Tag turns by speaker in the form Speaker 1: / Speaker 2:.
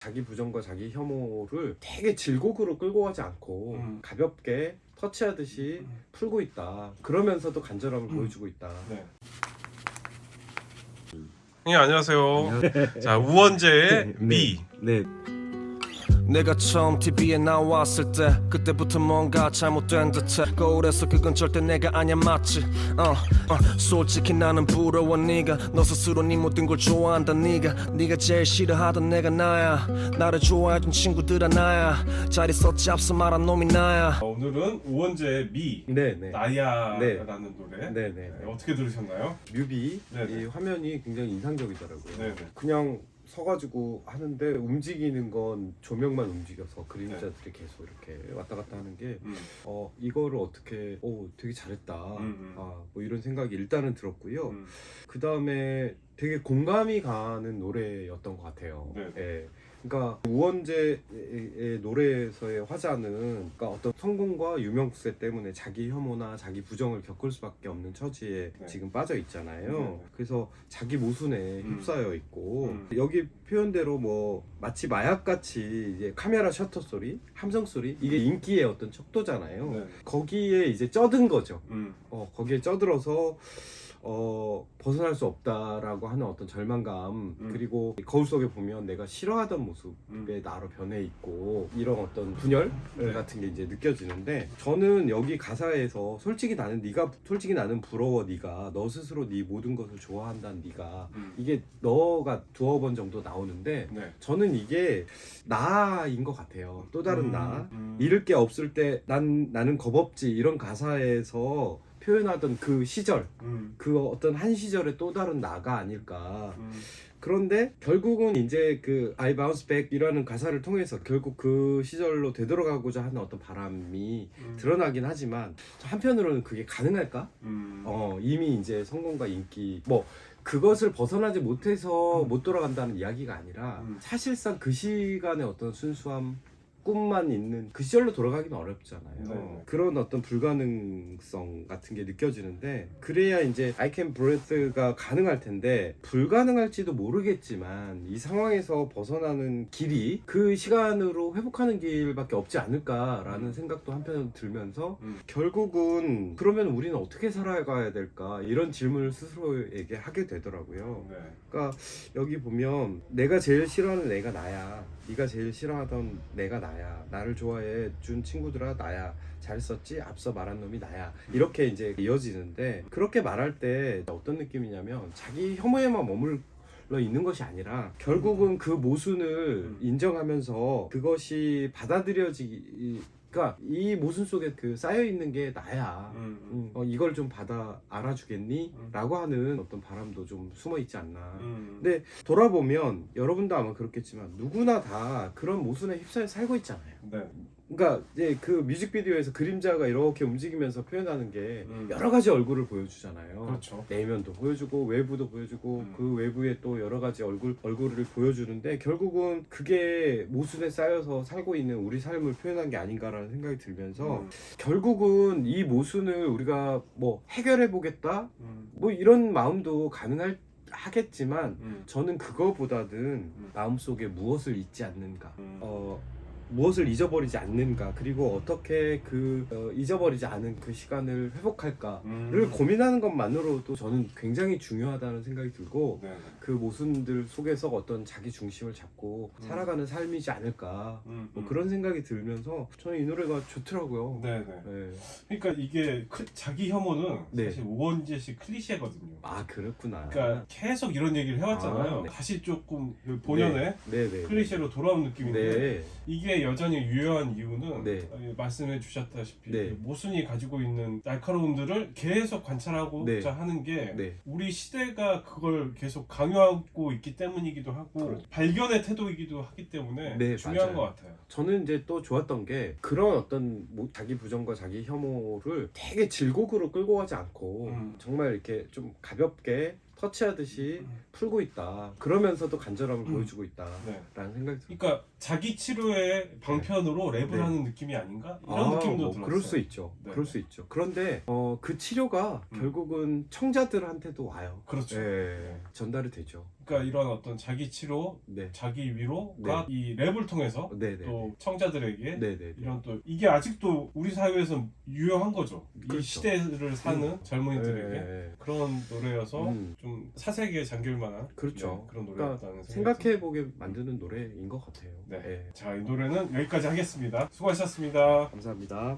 Speaker 1: 자기 부정과 자기 혐오를 되게 질곡으로 끌고 가지 않고 가볍게 터치하듯이 풀고 있다. 그러면서도 간절함을 보여주고 있다.
Speaker 2: 네. 네, 안녕하세요. 자, 우원재의 미.
Speaker 1: 네.
Speaker 3: 내가 처음 TV에 나왔을 때 그때부터 뭔가 잘못된 듯해 거울에서 그건 절대 내가 아냐 맞지 솔직히 나는 부러워 네가 너 스스로 네 모든 걸 좋아한다 네가 제일 싫어하던 내가 나야 나를 좋아해준 친구들아 나야 잘 있었지 앞서 말한 놈이 나야
Speaker 2: 오늘은 우원재의 미.
Speaker 1: 네네.
Speaker 2: 나야라는 노래.
Speaker 1: 네네.
Speaker 2: 네, 어떻게 들으셨나요?
Speaker 1: 뮤비
Speaker 2: 네네.
Speaker 1: 이 화면이 굉장히 인상적이더라고요.
Speaker 2: 네네.
Speaker 1: 그냥 서가지고 하는데 움직이는 건 조명만 움직여서 그림자들이 계속 이렇게 왔다 갔다 하는 게 이거를 어떻게 되게 잘했다. 뭐 이런 생각이 일단은 들었고요. 그 다음에 되게 공감이 가는 노래였던 것 같아요.
Speaker 2: 네.
Speaker 1: 예. 그러니까 우원재의 노래에서의 화자는 그러니까 어떤 성공과 유명세 때문에 자기 혐오나 자기 부정을 겪을 수밖에 없는 처지에
Speaker 2: 네.
Speaker 1: 지금 빠져 있잖아요.
Speaker 2: 네.
Speaker 1: 그래서 자기 모순에 휩싸여 있고 여기 표현대로 뭐 마치 마약같이 이제 카메라 셔터 소리, 함성 소리 이게 인기의 어떤 척도잖아요.
Speaker 2: 네.
Speaker 1: 거기에 이제 쩌든 거죠.
Speaker 2: 음.
Speaker 1: 거기에 쩌들어서 벗어날 수 없다라고 하는 어떤 절망감 그리고 거울 속에 보면 내가 싫어하던 모습에 나로 변해 있고 이런 어떤 분열
Speaker 2: 네.
Speaker 1: 같은 게 이제 느껴지는데 저는 여기 가사에서 솔직히 나는 부러워 네가 너 스스로 네 모든 것을 좋아한다는 네가 이게 너가 두어 번 정도 나오는데
Speaker 2: 네.
Speaker 1: 저는 이게 나인 것 같아요. 또 다른 나 잃을 게 없을 때 나는 겁없지 이런 가사에서 표현하던 그 시절 그 어떤 한 시절의 또 다른 나가 아닐까. 그런데 결국은 이제 그 I bounce back이라는 가사를 통해서 결국 그 시절로 되돌아가고자 하는 어떤 바람이 드러나긴 하지만 한편으로는 그게 가능할까? 이미 이제 성공과 인기 뭐 그것을 벗어나지 못해서 못 돌아간다는 이야기가 아니라 사실상 그 시간의 어떤 순수함 꿈만 있는 그 시절로 돌아가기는 어렵잖아요.
Speaker 2: 네.
Speaker 1: 그런 어떤 불가능성 같은 게 느껴지는데 그래야 이제 I can breath가 가능할 텐데 불가능할지도 모르겠지만 이 상황에서 벗어나는 길이 그 시간으로 회복하는 길밖에 없지 않을까라는 생각도 한편으로 들면서 결국은 그러면 우리는 어떻게 살아가야 될까 이런 질문을 스스로에게 하게 되더라고요.
Speaker 2: 네.
Speaker 1: 그러니까 여기 보면 내가 제일 싫어하는 애가 나야 네가 제일 싫어하던 내가 나야 나를 좋아해 준 친구들아 나야 잘 썼지 앞서 말한 놈이 나야 이렇게 이제 이어지는데 그렇게 말할 때 어떤 느낌이냐면 자기 혐오에만 머물러 있는 것이 아니라 결국은 그 모순을 인정하면서 그것이 그러니까 이 모순 속에 그 쌓여 있는 게 나야. 이걸 좀 받아 알아주겠니? 라고 하는 어떤 바람도 좀 숨어 있지 않나. 근데 돌아보면 여러분도 아마 그렇겠지만 누구나 다 그런 모순에 휩싸여 살고 있잖아요.
Speaker 2: 네.
Speaker 1: 그러니까 이제 그 뮤직비디오에서 그림자가 이렇게 움직이면서 표현하는 게 여러 가지 얼굴을 보여주잖아요.
Speaker 2: 그렇죠.
Speaker 1: 내면도 보여주고 외부도 보여주고 그 외부에 또 여러 가지 얼굴을 보여주는데 결국은 그게 모순에 쌓여서 살고 있는 우리 삶을 표현한 게 아닌가라는 생각이 들면서 결국은 이 모순을 우리가 뭐 해결해 보겠다 뭐 이런 마음도 하겠지만 저는 그거보다는 마음속에 무엇을 잊지 않는가 무엇을 잊어버리지 않는가 그리고 어떻게 잊어버리지 않은 그 시간을 회복할까를 고민하는 것만으로도 저는 굉장히 중요하다는 생각이 들고
Speaker 2: 네.
Speaker 1: 그 모순들 속에서 어떤 자기 중심을 잡고 살아가는 삶이지 않을까 뭐 그런 생각이 들면서 저는 이 노래가 좋더라고요.
Speaker 2: 네네.
Speaker 1: 네.
Speaker 2: 그러니까 이게 자기 혐오는
Speaker 1: 네.
Speaker 2: 사실 우원재씨 클리셰거든요.
Speaker 1: 아 그렇구나.
Speaker 2: 그러니까 계속 이런 얘기를 해왔잖아요.
Speaker 1: 아, 네.
Speaker 2: 다시 조금 그 본연의
Speaker 1: 네.
Speaker 2: 클리셰로 돌아온 느낌인데
Speaker 1: 네.
Speaker 2: 이게 여전히 유효한 이유는
Speaker 1: 네.
Speaker 2: 말씀해 주셨다시피
Speaker 1: 네.
Speaker 2: 그 모순이 가지고 있는 날카로움들을 계속 관찰하고자
Speaker 1: 네.
Speaker 2: 하는 게
Speaker 1: 네.
Speaker 2: 우리 시대가 그걸 계속 강요하고 있기 때문이기도 하고
Speaker 1: 그렇죠.
Speaker 2: 발견의 태도이기도 하기 때문에
Speaker 1: 네,
Speaker 2: 중요한
Speaker 1: 맞아요.
Speaker 2: 것 같아요.
Speaker 1: 저는 이제 또 좋았던 게 그런 어떤 자기 부정과 자기 혐오를 되게 질곡으로 끌고 가지 않고 정말 이렇게 좀 가볍게 터치하듯이 풀고 있다. 그러면서도 간절함을 보여주고 있다라는
Speaker 2: 네.
Speaker 1: 생각이 들어요.
Speaker 2: 그러니까 자기 치료의 방편으로 랩을
Speaker 1: 네.
Speaker 2: 하는 느낌이 아닌가? 이런 느낌도
Speaker 1: 뭐
Speaker 2: 들었어요.
Speaker 1: 그럴 수 있죠.
Speaker 2: 네.
Speaker 1: 그럴 수 있죠. 그런데 그 치료가 결국은 청자들한테도 와요.
Speaker 2: 그렇죠.
Speaker 1: 예, 전달이 되죠.
Speaker 2: 그러니까 이런 어떤 자기 치료,
Speaker 1: 네.
Speaker 2: 자기 위로가
Speaker 1: 네.
Speaker 2: 이 랩을 통해서
Speaker 1: 네네.
Speaker 2: 또 청자들에게
Speaker 1: 네네.
Speaker 2: 이런 또 이게 아직도 우리 사회에서 유효한 거죠.
Speaker 1: 그렇죠.
Speaker 2: 이 시대를 사는 젊은이들에게
Speaker 1: 네.
Speaker 2: 그런 노래여서
Speaker 1: 음.
Speaker 2: 좀 사색에 잠길 만한
Speaker 1: 그렇죠.
Speaker 2: 그런
Speaker 1: 그러니까
Speaker 2: 노래였다는 생각이
Speaker 1: 생각해보게 만드는 노래인 것 같아요.
Speaker 2: 네.
Speaker 1: 네.
Speaker 2: 자, 이 노래는 여기까지 하겠습니다. 수고하셨습니다.
Speaker 1: 감사합니다.